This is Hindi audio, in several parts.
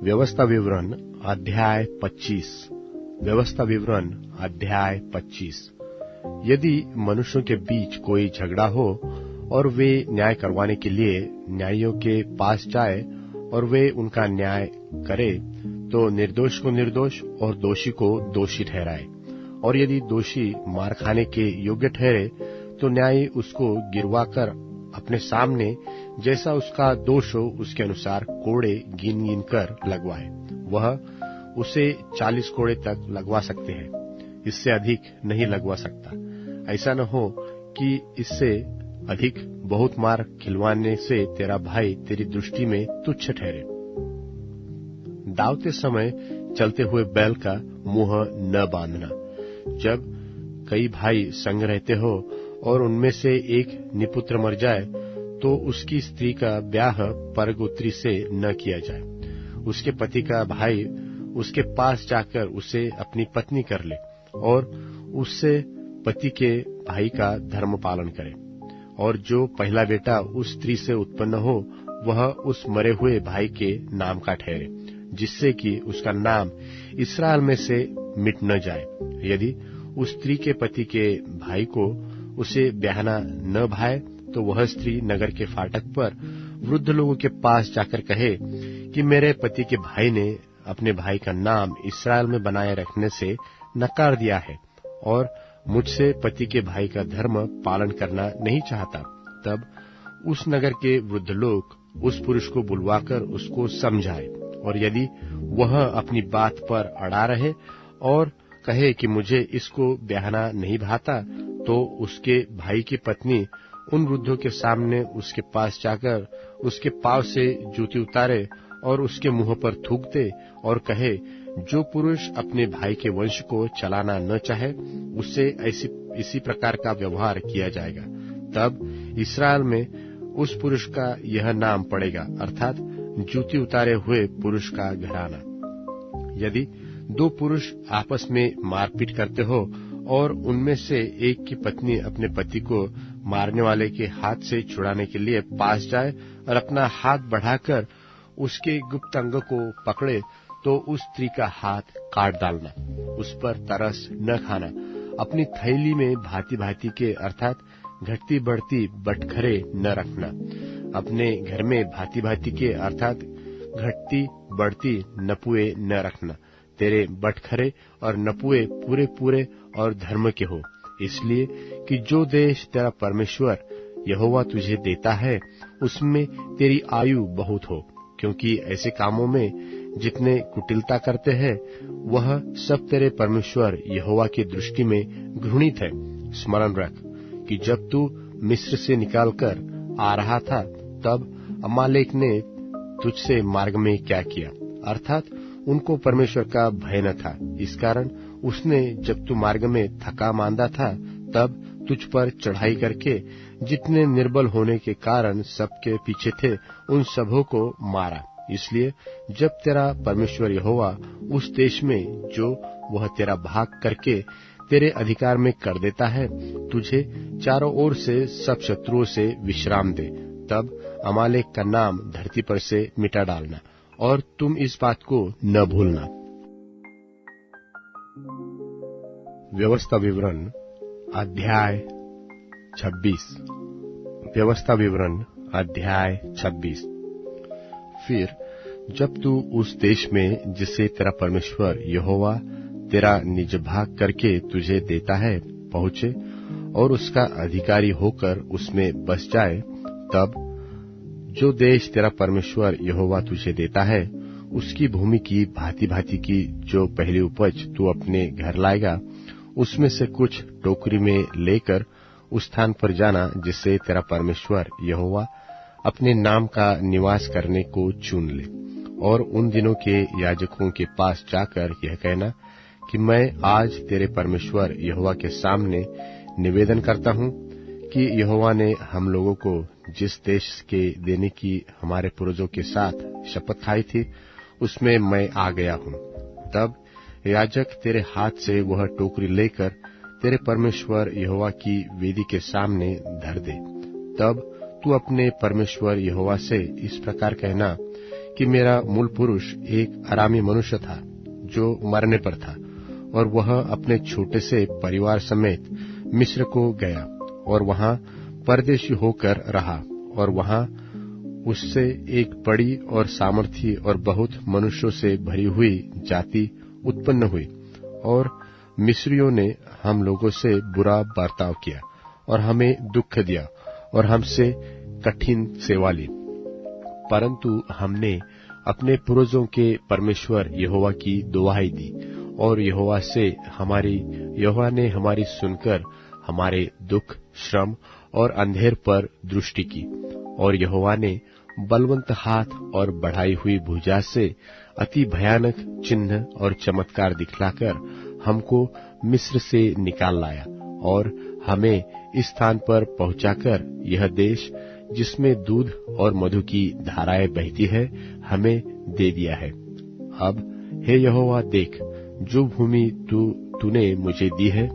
व्यवस्था विवरण अध्याय 25। व्यवस्था विवरण अध्याय 25। यदि मनुष्यों के बीच कोई झगड़ा हो और वे न्याय करवाने के लिए न्यायियों के पास जाए और वे उनका न्याय करे, तो निर्दोष को निर्दोष और दोषी को दोषी ठहराए। और यदि दोषी मार खाने के योग्य ठहरे, तो न्यायी उसको गिरवाकर अपने सामने जैसा उसका दोष हो उसके अनुसार कोड़े गिन गिन कर लगवाए। वह उसे 40 कोड़े तक लगवा सकते हैं, इससे अधिक नहीं लगवा सकता। ऐसा न हो कि इससे अधिक बहुत मार खिलवाने से तेरा भाई तेरी दृष्टि में तुच्छ ठहरे। दावते समय चलते हुए बैल का मुंह न बांधना। जब कई भाई संग रहते हो और उनमें से एक निपुत्र मर जाए, तो उसकी स्त्री का ब्याह परगोत्री से न किया जाए। उसके पति का भाई उसके पास जाकर उसे अपनी पत्नी कर ले और उससे पति के भाई का धर्म पालन करे। और जो पहला बेटा उस स्त्री से उत्पन्न हो, वह उस मरे हुए भाई के नाम का ठहरे, जिससे कि उसका नाम इस्राएल में से मिट न जाए। यदि उस स्त्री के पति के भाई को उसे ब्याहना न भाए, तो वह स्त्री नगर के फाटक पर वृद्ध लोगों के पास जाकर कहे कि मेरे पति के भाई ने अपने भाई का नाम इस्राएल में बनाए रखने से नकार दिया है और मुझसे पति के भाई का धर्म पालन करना नहीं चाहता। तब उस नगर के वृद्ध लोग उस पुरुष को बुलवाकर उसको समझाए, और यदि वह अपनी बात पर अड़ा रहे और कहे कि मुझे इसको ब्याहना नहीं भाता, तो उसके भाई की पत्नी उन वृद्धों के सामने उसके पास जाकर उसके पांव से जूती उतारे और उसके मुंह पर थूक दे और कहे, जो पुरुष अपने भाई के वंश को चलाना न चाहे, उससे इसी प्रकार का व्यवहार किया जाएगा। तब इस्राएल में उस पुरुष का यह नाम पड़ेगा, अर्थात जूती उतारे हुए पुरुष का घराना। यदि दो पुरुष आपस में मारपीट करते हो और उनमें से एक की पत्नी अपने पति को मारने वाले के हाथ से छुड़ाने के लिए पास जाए और अपना हाथ बढ़ाकर उसके गुप्त अंग को पकड़े, तो उस स्त्री का हाथ काट डालना, उस पर तरस न खाना। अपनी थैली में भांति भांति के अर्थात घटती बढ़ती बटखरे न रखना। अपने घर में भांति भांति के अर्थात घटती बढ़ती नपुए न रखना। तेरे बटखरे और नपुए पूरे पूरे और धर्म के हो, इसलिए कि जो देश तेरा परमेश्वर यहोवा तुझे देता है, उसमें तेरी आयु बहुत हो। क्योंकि ऐसे कामों में जितने कुटिलता करते हैं, वह सब तेरे परमेश्वर यहोवा की दृष्टि में घृणित है। स्मरण रख कि जब तू मिस्र से निकालकर आ रहा था, तब अमालेक ने तुझसे मार्ग में क्या किया, अर्थात उनको परमेश्वर का भय न था। इस कारण उसने जब तू मार्ग में थका मांदा था, तब तुझ पर चढ़ाई करके जितने निर्बल होने के कारण सबके पीछे थे, उन सबों को मारा। इसलिए जब तेरा परमेश्वर यहोवा उस देश में जो वह तेरा भाग करके तेरे अधिकार में कर देता है, तुझे चारों ओर से सब शत्रुओं से विश्राम दे, तब अमालेक का नाम धरती पर से मिटा डालना, और तुम इस बात को न भूलना। व्यवस्था विवरण अध्याय 26। व्यवस्था विवरण अध्याय 26। फिर जब तू उस देश में जिसे तेरा परमेश्वर यहोवा तेरा निज भाग करके तुझे देता है पहुंचे और उसका अधिकारी होकर उसमें बस जाए, तब जो देश तेरा परमेश्वर यहोवा तुझे देता है, उसकी भूमि की भांति भांति की जो पहली उपज तू अपने घर लाएगा, उसमें से कुछ टोकरी में लेकर उस स्थान पर जाना जिससे तेरा परमेश्वर यहोवा अपने नाम का निवास करने को चुन ले। और उन दिनों के याजकों के पास जाकर यह कहना कि मैं आज तेरे परमेश्वर यहोवा के सामने निवेदन करता हूं कि यहोवा ने हम लोगों को जिस देश के देने की हमारे पूर्वजों के साथ शपथ खाई थी, उसमें मैं आ गया हूं। तब याजक तेरे हाथ से वह टोकरी लेकर तेरे परमेश्वर यहोवा की वेदी के सामने धर दे। तब तू अपने परमेश्वर यहोवा से इस प्रकार कहना कि मेरा मूल पुरुष एक अरामी मनुष्य था जो मरने पर था, और वह अपने छोटे से परिवार समेत मिस्र को गया और वहां परदेशी होकर रहा, और वहां उससे एक बड़ी और सामर्थी और बहुत मनुष्यों से भरी हुई जाति उत्पन्न हुई, और मिस्रियों ने हम लोगों से बुरा बर्ताव किया और हमें दुख दिया और हमसे कठिन सेवा ली। परंतु हमने अपने पूर्वजों के परमेश्वर यहोवा की दुहाई दी, और यहोवा ने हमारी सुनकर हमारे दुख, श्रम और अंधेर पर दृष्टि की, और यहोवा ने बलवंत हाथ और बढ़ाई हुई भुजा से अति भयानक चिन्ह और चमत्कार दिखलाकर हमको मिस्र से निकाल लाया, और हमें इस स्थान पर पहुंचाकर यह देश जिसमें दूध और मधु की धाराएं बहती है हमें दे दिया है। अब हे यहोवा देख, जो भूमि तूने मुझे दी है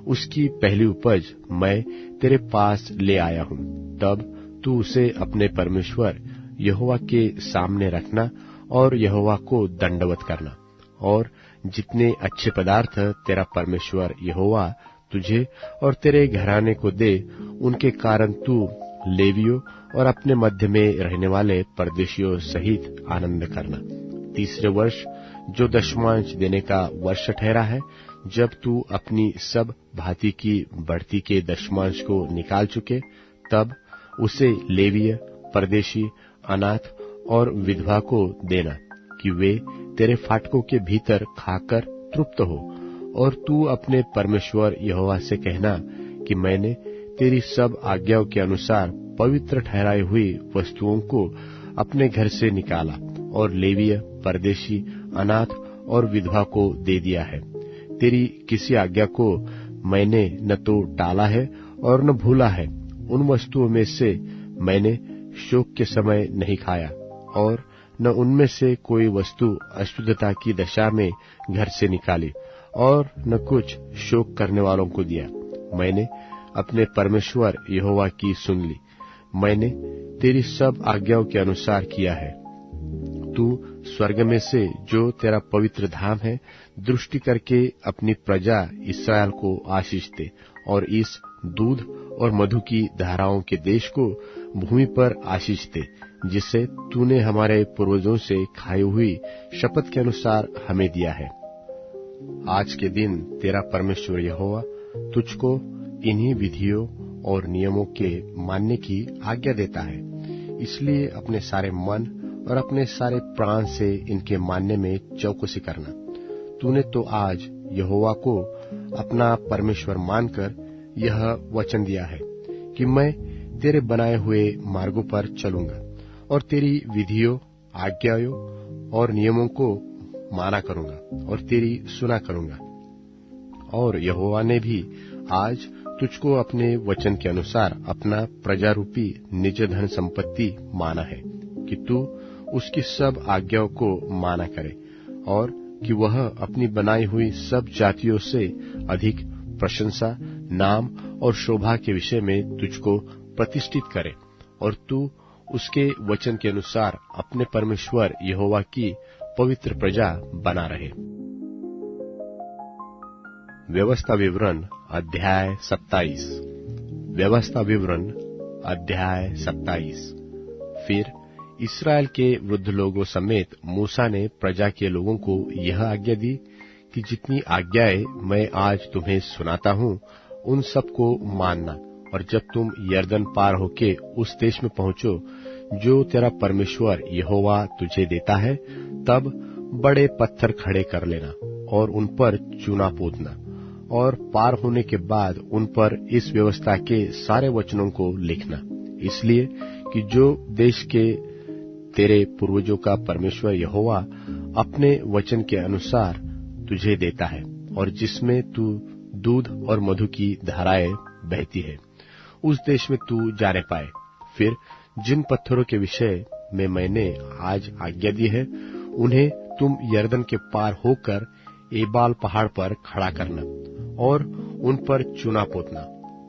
उसकी पहली उपज मैं तेरे पास ले आया हूं। तब तू उसे अपने परमेश्वर यहोवा के सामने रखना और यहोवा को दंडवत करना, और जितने अच्छे पदार्थ तेरा परमेश्वर यहोवा तुझे और तेरे घराने को दे, उनके कारण तू लेवियों और अपने मध्य में रहने वाले परदेशियों सहित आनंद करना। तीसरे वर्ष जो दशमांश देने का वर्ष ठहरा है, जब तू अपनी सब भांति की बढ़ती के दशमांश को निकाल चुके, तब उसे लेवीय, परदेशी, अनाथ और विधवा को देना, कि वे तेरे फाटकों के भीतर खाकर तृप्त हो। और तू अपने परमेश्वर यहोवा से कहना कि मैंने तेरी सब आज्ञाओं के अनुसार पवित्र ठहराई हुई वस्तुओं को अपने घर से निकाला और लेवीय, परदेशी, अनाथ और विधवा को दे दिया है। तेरी किसी आज्ञा को मैंने न तो टाला है और न भूला है। उन वस्तुओं में से मैंने शोक के समय नहीं खाया, और न उनमें से कोई वस्तु अशुद्धता की दशा में घर से निकाली, और न कुछ शोक करने वालों को दिया। मैंने अपने परमेश्वर यहोवा की सुन ली। मैंने तेरी सब आज्ञाओं के अनुसार किया है। तू स्वर्ग में से जो तेरा पवित्र धाम है दृष्टि करके अपनी प्रजा इस्राएल को आशीष दे, और इस दूध और मधु की धाराओं के देश को भूमि पर आशीष दे, जिसे तूने हमारे पूर्वजों से खाई हुई शपथ के अनुसार हमें दिया है। आज के दिन तेरा परमेश्वर यहोवा तुझको इन्हीं विधियों और नियमों के मानने की आज्ञा देता है। इसलिए अपने सारे मन और अपने सारे प्राण से इनके मानने में चौकसी करना। तूने तो आज यहोवा को अपना परमेश्वर मानकर यह वचन दिया है कि मैं तेरे बनाए हुए मार्गों पर चलूंगा और तेरी विधियों, आज्ञाओं और नियमों को माना करूंगा और तेरी सुना करूंगा। और यहोवा ने भी आज तुझको अपने वचन के अनुसार अपना प्रजारूपी निज धन संपत्ति माना है कि तू उसकी सब आज्ञाओं को माना करे, और कि वह अपनी बनाई हुई सब जातियों से अधिक प्रशंसा, नाम और शोभा के विषय में तुझको प्रतिष्ठित करे, और तू उसके वचन के अनुसार अपने परमेश्वर यहोवा की पवित्र प्रजा बना रहे। व्यवस्था विवरण अध्याय 27। व्यवस्था विवरण अध्याय 27। फिर इस्राएल के वृद्ध लोगों समेत मूसा ने प्रजा के लोगों को यह आज्ञा दी कि जितनी आज्ञाएं मैं आज तुम्हें सुनाता हूँ उन सबको मानना, और जब तुम यरदन पार होके उस देश में पहुंचो जो तेरा परमेश्वर यहोवा तुझे देता है, तब बड़े पत्थर खड़े कर लेना और उन पर चूना पोतना, और पार होने के बाद उन पर इस व्यवस्था के सारे वचनों को लिखना, इसलिए कि जो देश के तेरे पूर्वजों का परमेश्वर यहोवा अपने वचन के अनुसार तुझे देता है और जिसमें तू दूध और मधु की धाराएं बहती है, उस देश में तू जाने पाए। फिर जिन पत्थरों के विषय में मैंने आज आज्ञा दी है उन्हें तुम यरदन के पार होकर एबाल पहाड़ पर खड़ा करना और उन पर चूना पोतना,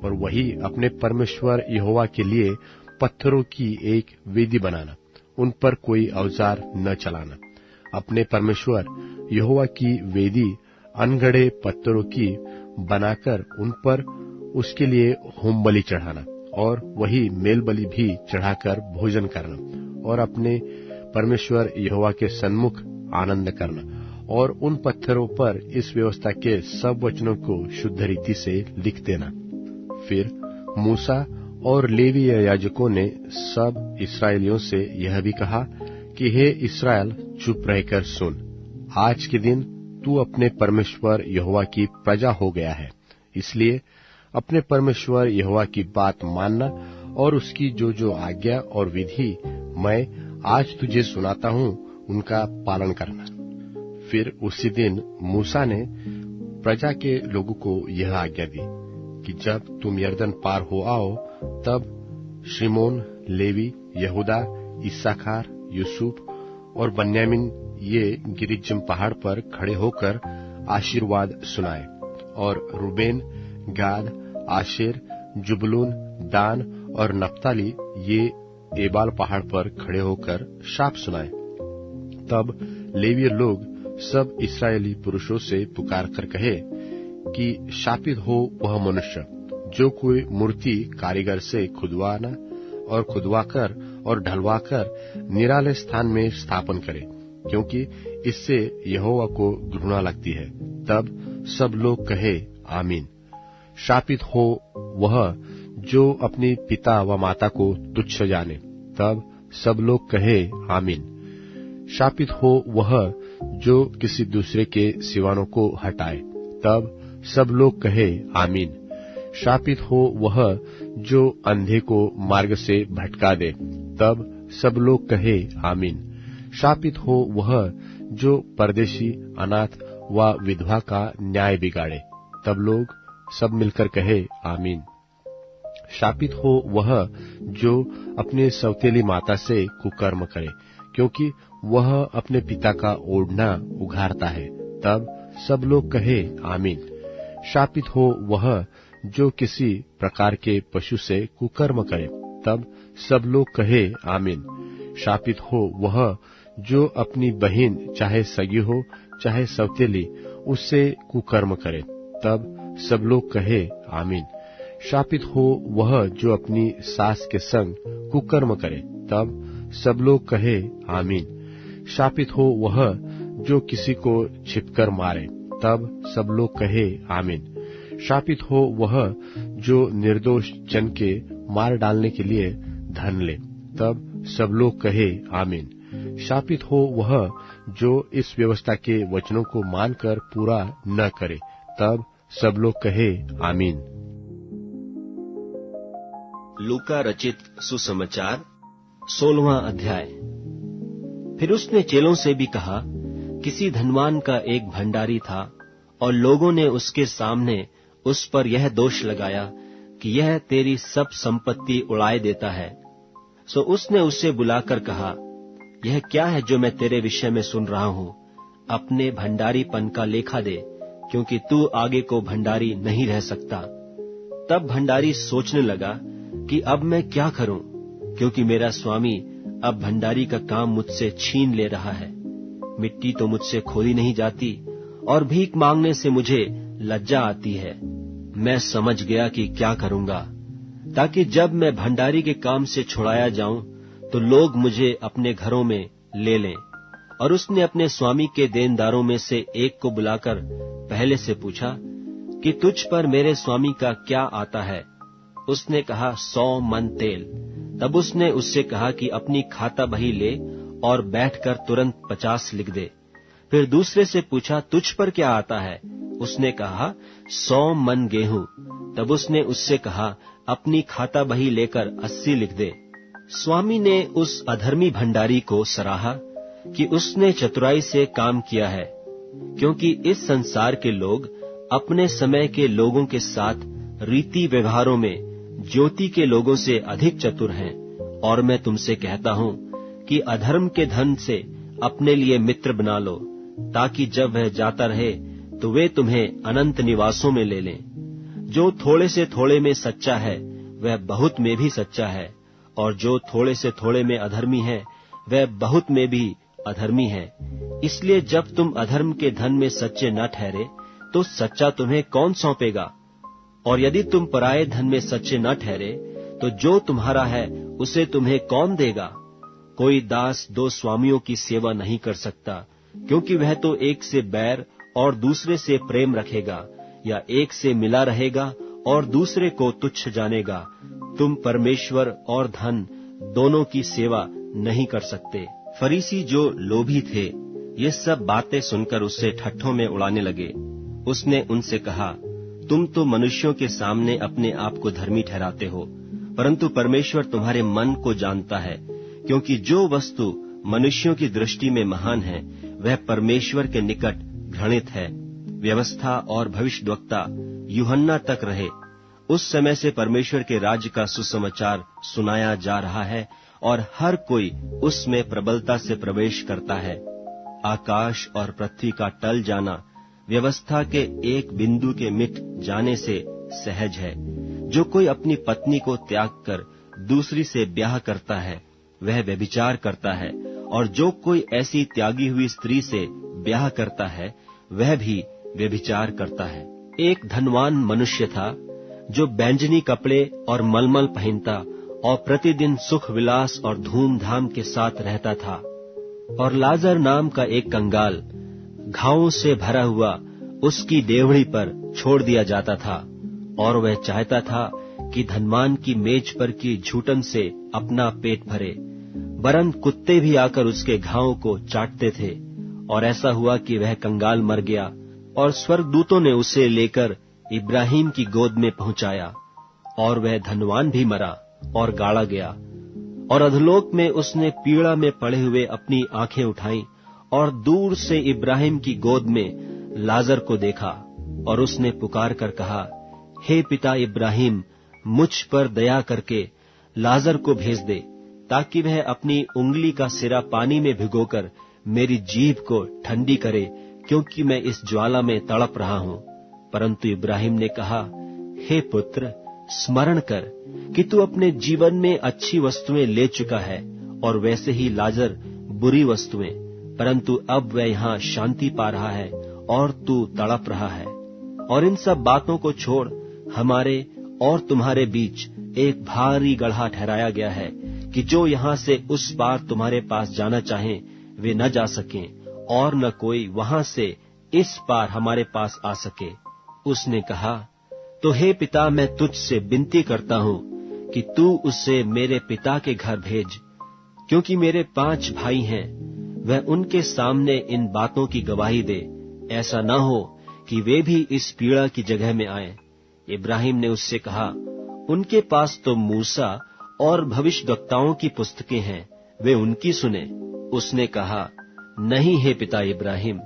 और वही अपने परमेश्वर यहोवा के लिए पत्थरों की एक वेदी बनाना। उन पर कोई औजार न चलाना। अपने परमेश्वर यहोवा की वेदी अनगढ़े पत्थरों की बनाकर उन पर उसके लिए होम बलि चढ़ाना और वही मेल बलि भी चढ़ाकर भोजन करना और अपने परमेश्वर यहोवा के सन्मुख आनंद करना और उन पत्थरों पर इस व्यवस्था के सब वचनों को शुद्ध रीति से लिख देना। फिर मूसा और लेवीय याजकों ने सब इस्राएलियों से यह भी कहा कि हे इस्राएल, चुप रहकर सुन। आज के दिन तू अपने परमेश्वर यहोवा की प्रजा हो गया है, इसलिए अपने परमेश्वर यहोवा की बात मानना और उसकी जो जो आज्ञा और विधि मैं आज तुझे सुनाता हूं उनका पालन करना। फिर उसी दिन मूसा ने प्रजा के लोगों को यह आज्ञा दी कि जब तुम यरदन पार हो आओ, तब शिमोन, लेवी, यहूदा, इस्साकार, यूसुफ और बन्यामीन ये गिरिज्म पहाड़ पर खड़े होकर आशीर्वाद सुनाए और रूबेन, गाद, आशेर, जुबलून, दान और नप्ताली ये एबाल पहाड़ पर खड़े होकर शाप सुनाए। तब लेवीय लोग सब इस्राएली पुरुषों से पुकार कर कहे कि शापित हो वह मनुष्य जो कोई मूर्ति कारीगर से खुदवाकर और ढलवाकर निराले स्थान में स्थापन करे, क्योंकि इससे यहोवा को घृणा लगती है। तब सब लोग कहे आमीन। शापित हो वह जो अपनी पिता व माता को तुच्छ जाने। तब सब लोग कहे आमीन। शापित हो वह जो किसी दूसरे के सिवानों को हटाए। तब सब लोग कहे आमीन। शापित हो वह जो अंधे को मार्ग से भटका दे। तब सब लोग कहे आमीन। शापित हो वह जो परदेशी, अनाथ व विधवा का न्याय बिगाड़े। तब लोग सब मिलकर कहे आमीन। शापित हो वह जो अपने सौतेली माता से कुकर्म करे, क्योंकि वह अपने पिता का ओढ़ना उघाड़ता है। तब सब लोग कहे आमीन। शापित हो वह जो किसी प्रकार के पशु से कुकर्म करे। तब सब लोग कहे आमीन। शापित हो वह जो अपनी बहन चाहे सगी हो चाहे सौतेली उससे कुकर्म करे। तब सब लोग कहे आमीन। शापित हो वह जो अपनी सास के संग कुकर्म करे। तब सब लोग कहे आमीन। शापित हो वह जो किसी को छिपकर मारे। तब सब लोग कहे आमीन। शापित हो वह जो निर्दोष जन के मार डालने के लिए धन ले। तब सब लोग कहे आमीन। शापित हो वह जो इस व्यवस्था के वचनों को मानकर पूरा न करे। तब सब लोग कहे आमीन। लूका रचित सुसमाचार 16वां अध्याय। फिर उसने चेलों से भी कहा, किसी धनवान का एक भंडारी था और लोगों ने उसके सामने उस पर यह दोष लगाया कि यह तेरी सब संपत्ति उड़ाए देता है। सो उसने उससे बुलाकर कहा, यह क्या है जो मैं तेरे विषय में सुन रहा हूं? अपने भंडारीपन का लेखा दे, क्योंकि तू आगे को भंडारी नहीं रह सकता। तब भंडारी सोचने लगा कि अब मैं क्या करूं, क्योंकि मेरा स्वामी अब भंडारी का काम मुझसे छीन ले रहा है। मिट्टी तो मुझसे खोदी नहीं जाती और भीख मांगने से मुझे लज्जा आती है। मैं समझ गया कि क्या करूंगा, ताकि जब मैं भंडारी के काम से छुड़ाया जाऊं तो लोग मुझे अपने घरों में ले लें। और उसने अपने स्वामी के देनदारों में से एक को बुलाकर पहले से पूछा कि तुझ पर मेरे स्वामी का क्या आता है? उसने कहा, 100 मन तेल। तब उसने उससे कहा कि अपनी खाता बही ले और बैठकर तुरंत 50 लिख दे। फिर दूसरे से पूछा, तुझ पर क्या आता है? उसने कहा, 100 मन गेहूं। तब उसने उससे कहा, अपनी खाता बही लेकर 80 लिख दे। स्वामी ने उस अधर्मी भंडारी को सराहा कि उसने चतुराई से काम किया है, क्योंकि इस संसार के लोग अपने समय के लोगों के साथ रीति व्यवहारों में ज्योति के लोगों से अधिक चतुर हैं। और मैं तुमसे कहता हूं कि अधर्म के धन से अपने लिए मित्र बना लो, ताकि जब वह जाता रहे तो वे तुम्हें अनंत निवासों में ले लें। जो थोड़े से थोड़े में सच्चा है वह बहुत में भी सच्चा है, और जो थोड़े से थोड़े में अधर्मी है वह बहुत में भी अधर्मी है। इसलिए जब तुम अधर्म के धन में सच्चे न ठहरे तो सच्चा तुम्हें कौन सौंपेगा? और यदि तुम पराये धन में सच्चे न ठहरे तो जो तुम्हारा है उसे तुम्हें कौन देगा? कोई दास दो स्वामियों की सेवा नहीं कर सकता, क्योंकि वह तो एक से बैर और दूसरे से प्रेम रखेगा, या एक से मिला रहेगा और दूसरे को तुच्छ जानेगा। तुम परमेश्वर और धन दोनों की सेवा नहीं कर सकते। फरीसी जो लोभी थे, ये सब बातें सुनकर उससे ठट्ठों में उड़ाने लगे। उसने उनसे कहा, तुम तो मनुष्यों के सामने अपने आप को धर्मी ठहराते हो, परंतु परमेश्वर तुम्हारे मन को जानता है, क्योंकि जो वस्तु मनुष्यों की दृष्टि में महान है वह परमेश्वर के निकट घृणित है। व्यवस्था और भविष्यद्वक्ता यूहन्ना तक रहे, उस समय से परमेश्वर के राज्य का सुसमाचार सुनाया जा रहा है और हर कोई उसमें प्रबलता से प्रवेश करता है। आकाश और पृथ्वी का टल जाना व्यवस्था के एक बिंदु के मिट जाने से सहज है। जो कोई अपनी पत्नी को त्याग कर दूसरी से ब्याह करता है वह व्यभिचार करता है, और जो कोई ऐसी त्यागी हुई स्त्री से ब्याह करता है वह भी व्यभिचार करता है। एक धनवान मनुष्य था जो बैंजनी कपड़े और मलमल पहनता और प्रतिदिन सुख विलास और धूमधाम के साथ रहता था। और लाजर नाम का एक कंगाल घावों से भरा हुआ उसकी डेवढ़ी पर छोड़ दिया जाता था, और वह चाहता था कि धनवान की मेज पर की झूठन से अपना पेट भरे, वरन कुत्ते भी आकर उसके घावों को चाटते थे। और ऐसा हुआ कि वह कंगाल मर गया और स्वर्गदूतों ने उसे लेकर इब्राहिम की गोद में पहुंचाया, और वह धनवान भी मरा और गाड़ा गया। और अधोलोक में उसने पीड़ा में पड़े हुए अपनी आंखें उठाई और दूर से इब्राहिम की गोद में लाजर को देखा, और उसने पुकार कर कहा, हे पिता इब्राहिम, मुझ पर दया करके लाजर को भेज दे, ताकि वह अपनी उंगली का सिरा पानी में भिगोकर मेरी जीभ को ठंडी करे, क्योंकि मैं इस ज्वाला में तड़प रहा हूं। परंतु इब्राहिम ने कहा, हे पुत्र, स्मरण कर कि तू अपने जीवन में अच्छी वस्तुएं ले चुका है, और वैसे ही लाजर बुरी वस्तुएं, परंतु अब वह यहाँ शांति पा रहा है और तू तड़प रहा है। और इन सब बातों को छोड़ हमारे और तुम्हारे बीच एक भारी गड्ढा ठहराया गया है, कि जो यहाँ से उस पार तुम्हारे पास जाना चाहें वे न जा सकें, और न कोई वहां से इस पार हमारे पास आ सके। उसने कहा, तो हे पिता, मैं तुझसे विनती करता हूं कि तू उसे मेरे पिता के घर भेज, क्योंकि मेरे 5 भाई हैं, वह उनके सामने इन बातों की गवाही दे, ऐसा न हो कि वे भी इस पीड़ा की जगह में आएं। इब्राहिम ने उससे कहा, उनके पास तो मूसा और भविष्यद्वक्ताओं की पुस्तकें हैं, वे उनकी सुने। उसने कहा, नहीं हे पिता इब्राहिम,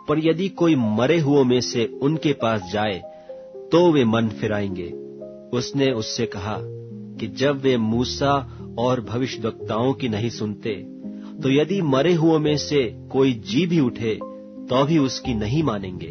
पर यदि कोई मरे हुओं में से उनके पास जाए तो वे मन फिराएंगे। उसने उससे कहा कि जब वे मूसा और भविष्यद्वक्ताओं की नहीं सुनते, तो यदि मरे हुओं में से कोई जी भी उठे तो भी उसकी नहीं मानेंगे।